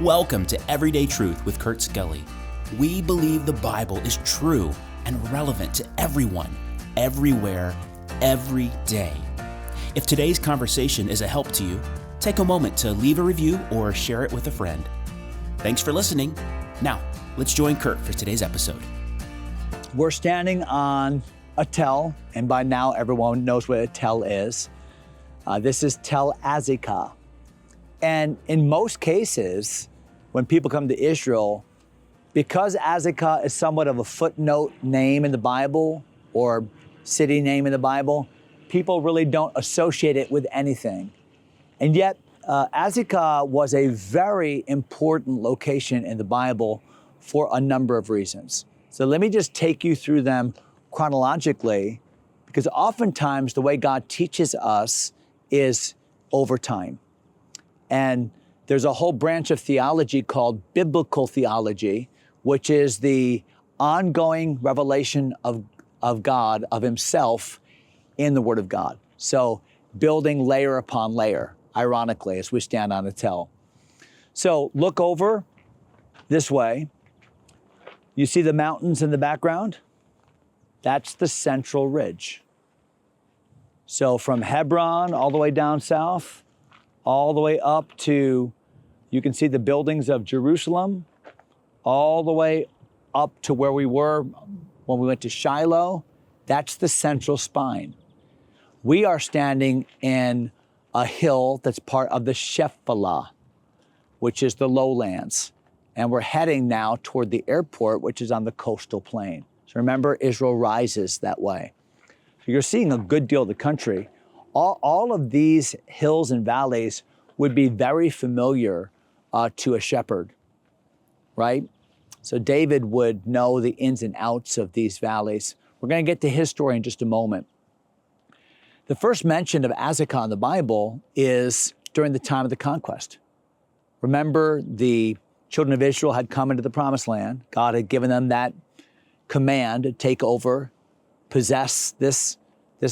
Welcome to Everyday Truth with Kurt Skelly. We believe the Bible is true and relevant to everyone, everywhere, every day. If today's conversation is a help to you, take a moment to leave a review or share it with a friend. Thanks for listening. Now, let's join Kurt for today's episode. We're standing on a tell, and by now everyone knows what a tell is. This is Tel Azekah. And in most cases, when people come to Israel, because Azekah is somewhat of a footnote name in the Bible or city name in the Bible, people really don't associate it with anything. And yet, Azekah was a very important location in the Bible for a number of reasons. So let me just take you through them chronologically, because oftentimes the way God teaches us is over time. And there's a whole branch of theology called biblical theology, which is the ongoing revelation of God, of himself in the Word of God. So building layer upon layer, ironically, as we stand on a tell. So look over this way. You see the mountains in the background? That's the Central Ridge. So from Hebron all the way down south, all the way up to, you can see the buildings of Jerusalem, all the way up to where we were when we went to Shiloh. That's the central spine. We are standing in a hill that's part of the Shephelah, which is the lowlands. And we're heading now toward the airport, which is on the coastal plain. So remember, Israel rises that way. So you're seeing a good deal of the country. All of these hills and valleys would be very familiar to a shepherd, right? So David would know the ins and outs of these valleys. We're going to get to his story in just a moment. The first mention of Azekah in the Bible is during the time of the conquest. Remember, the children of Israel had come into the promised land. God had given them that command to take over, possess this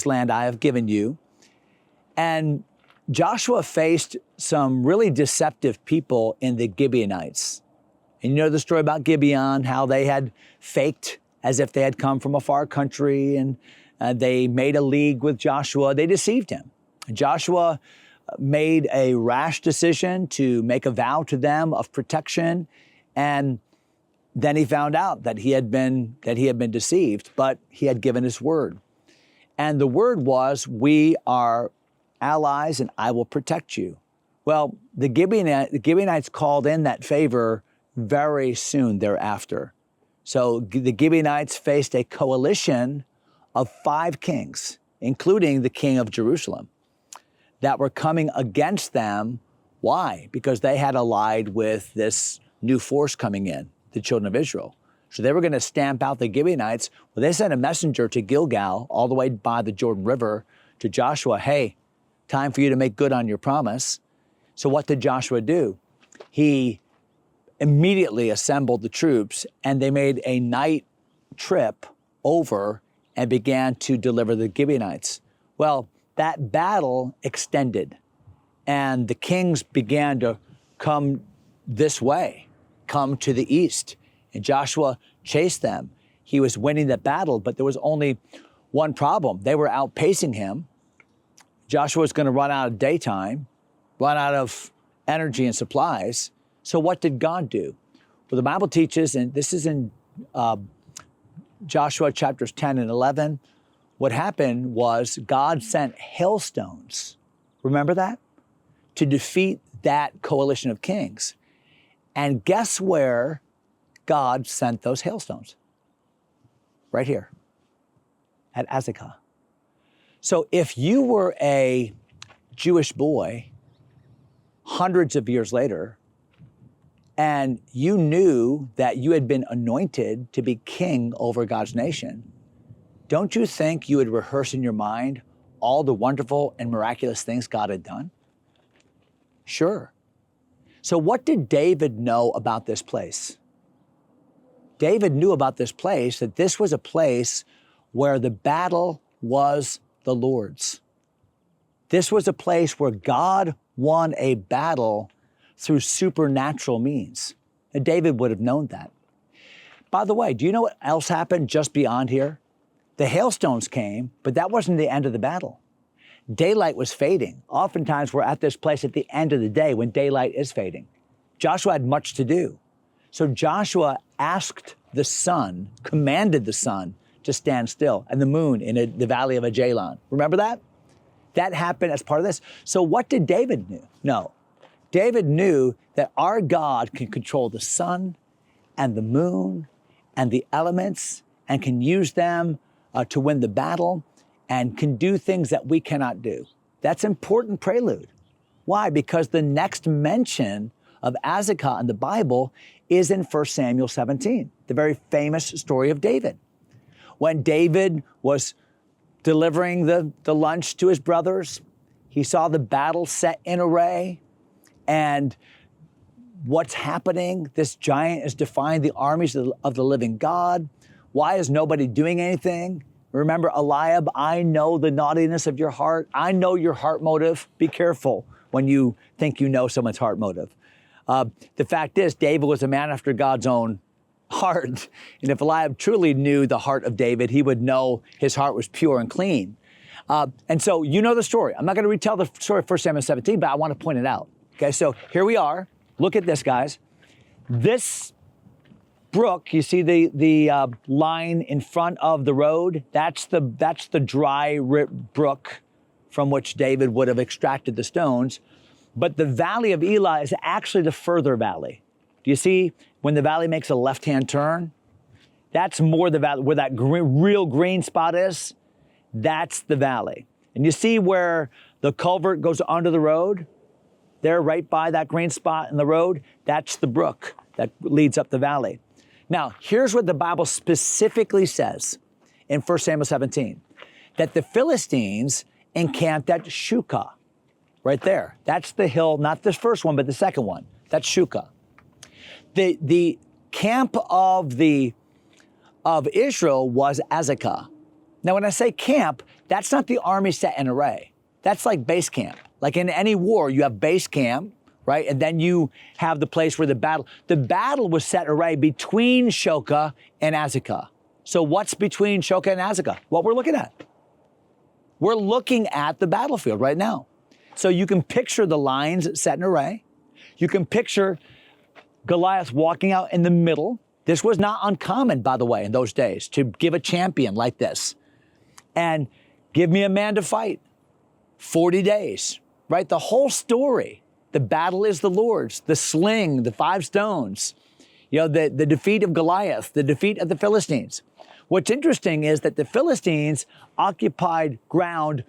land I have given you. And Joshua faced some really deceptive people in the Gibeonites. And you know the story about Gibeon, how they had faked as if they had come from a far country, and they made a league with Joshua. They deceived him. Joshua made a rash decision to make a vow to them of protection, and then he found out that he had been deceived, but he had given his word. And the word was, we are allies and I will protect you. Well, the Gibeonites called in that favor very soon thereafter. So the Gibeonites faced a coalition of 5 kings, including the king of Jerusalem, that were coming against them. Why? Because they had allied with this new force coming in, the children of Israel. So they were going to stamp out the Gibeonites. Well, they sent a messenger to Gilgal, all the way by the Jordan River, to Joshua. Hey, time for you to make good on your promise. So what did Joshua do? He immediately assembled the troops, and they made a night trip over and began to deliver the Gibeonites. Well, that battle extended, and the kings began to come this way, come to the east, and Joshua chased them. He was winning the battle, but there was only one problem. They were outpacing him. Joshua was going to run out of daytime, run out of energy and supplies. So what did God do? Well, the Bible teaches, and this is in Joshua chapters 10 and 11, what happened was God sent hailstones, remember that? To defeat that coalition of kings. And guess where God sent those hailstones? Right here, at Azekah. So if you were a Jewish boy hundreds of years later, and you knew that you had been anointed to be king over God's nation, don't you think you would rehearse in your mind all the wonderful and miraculous things God had done? Sure. So what did David know about this place? David knew about this place, that this was a place where the battle was the Lord's. This was a place where God won a battle through supernatural means. And David would have known that. By the way, do you know what else happened just beyond here? The hailstones came, but that wasn't the end of the battle. Daylight was fading. Oftentimes we're at this place at the end of the day when daylight is fading. Joshua had much to do. So Joshua asked the sun, commanded the sun to stand still, and the moon in the valley of Ajalon. Remember that? That happened as part of this. So what did David know? David knew that our God can control the sun and the moon and the elements and can use them to win the battle and can do things that we cannot do. That's important prelude. Why? Because the next mention of Azekah in the Bible is in 1 Samuel 17, the very famous story of David. When David was delivering the lunch to his brothers, he saw the battle set in array, and what's happening? This giant is defying the armies of the living God. Why is nobody doing anything? Remember Eliab, I know the naughtiness of your heart. I know your heart motive. Be careful when you think you know someone's heart motive. The fact is, David was a man after God's own heart. And if Eliab truly knew the heart of David, he would know his heart was pure and clean. And so you know the story. I'm not going to retell the story of 1 Samuel 17, but I want to point it out. Okay, so here we are. Look at this, guys. This brook, you see the line in front of the road? That's the dry brook from which David would have extracted the stones. But the valley of Elah is actually the further valley. Do you see when the valley makes a left-hand turn? That's more the valley, where that real green spot is. That's the valley. And you see where the culvert goes under the road? There, right by that green spot in the road, that's the brook that leads up the valley. Now, here's what the Bible specifically says in 1 Samuel 17, that the Philistines encamped at Shukah, right there. That's the hill, not this first one, but the second one. That's Shukah. The camp of Israel was Azekah. Now, when I say camp, that's not the army set in array. That's like base camp. Like in any war, you have base camp, right? And then you have the place where the battle was set array between Shukah and Azekah. So what's between Shukah and Azekah? What we're looking at. We're looking at the battlefield right now. So you can picture the lines set in array. You can picture Goliath walking out in the middle. This was not uncommon, by the way, in those days, to give a champion like this. And give me a man to fight. 40 days, right? The whole story. The battle is the Lord's, the sling, the 5 stones, the defeat of Goliath, the defeat of the Philistines. What's interesting is that the Philistines occupied ground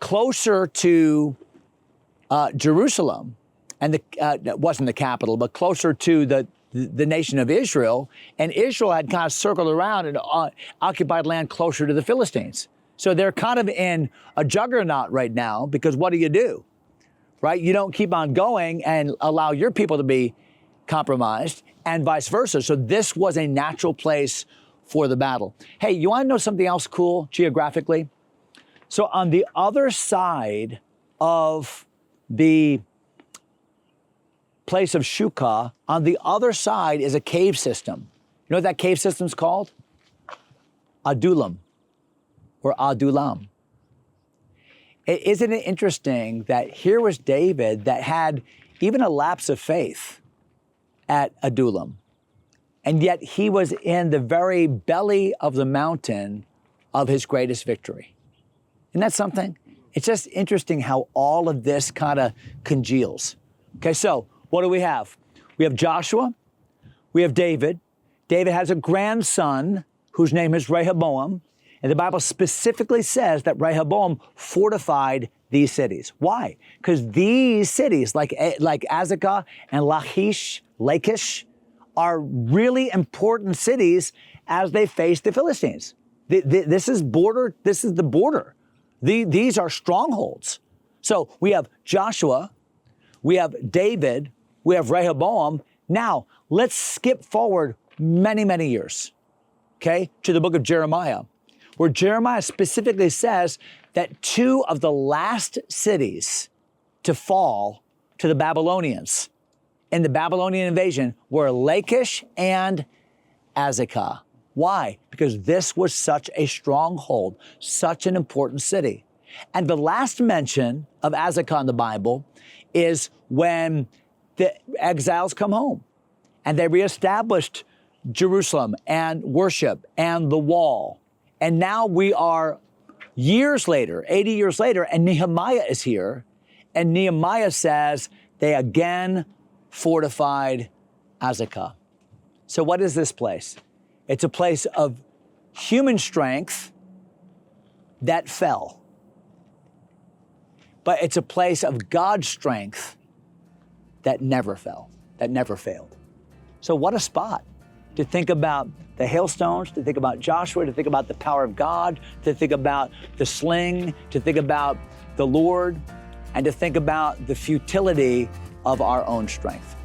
closer to Jerusalem, and it wasn't the capital, but closer to the nation of Israel, and Israel had kind of circled around and occupied land closer to the Philistines. So they're kind of in a juggernaut right now, because what do? Right? You don't keep on going and allow your people to be compromised, and vice versa. So this was a natural place for the battle. Hey, you want to know something else cool geographically? So on the other side of the place of Shukah, on the other side is a cave system. You know what that cave system's called? Adullam, or Adullam. Isn't it interesting that here was David that had even a lapse of faith at Adullam, and yet he was in the very belly of the mountain of his greatest victory. Isn't that something? It's just interesting how all of this kind of congeals. Okay, so what do we have? We have Joshua, we have David. David has a grandson whose name is Rehoboam. And the Bible specifically says that Rehoboam fortified these cities. Why? Because these cities, like Azekah and Lachish, are really important cities as they face the Philistines. This is the border. These are strongholds. So we have Joshua, we have David, we have Rehoboam. Now, let's skip forward many, many years, okay, to the book of Jeremiah, where Jeremiah specifically says that 2 of the last cities to fall to the Babylonians in the Babylonian invasion were Lachish and Azekah. Why? Because this was such a stronghold, such an important city. And the last mention of Azekah in the Bible is when the exiles come home and they reestablished Jerusalem and worship and the wall. And now we are years later, 80 years later, and Nehemiah is here. And Nehemiah says they again fortified Azekah. So what is this place? It's a place of human strength that fell. But it's a place of God's strength that never fell, that never failed. So what a spot to think about the hailstones, to think about Joshua, to think about the power of God, to think about the sling, to think about the Lord, and to think about the futility of our own strength.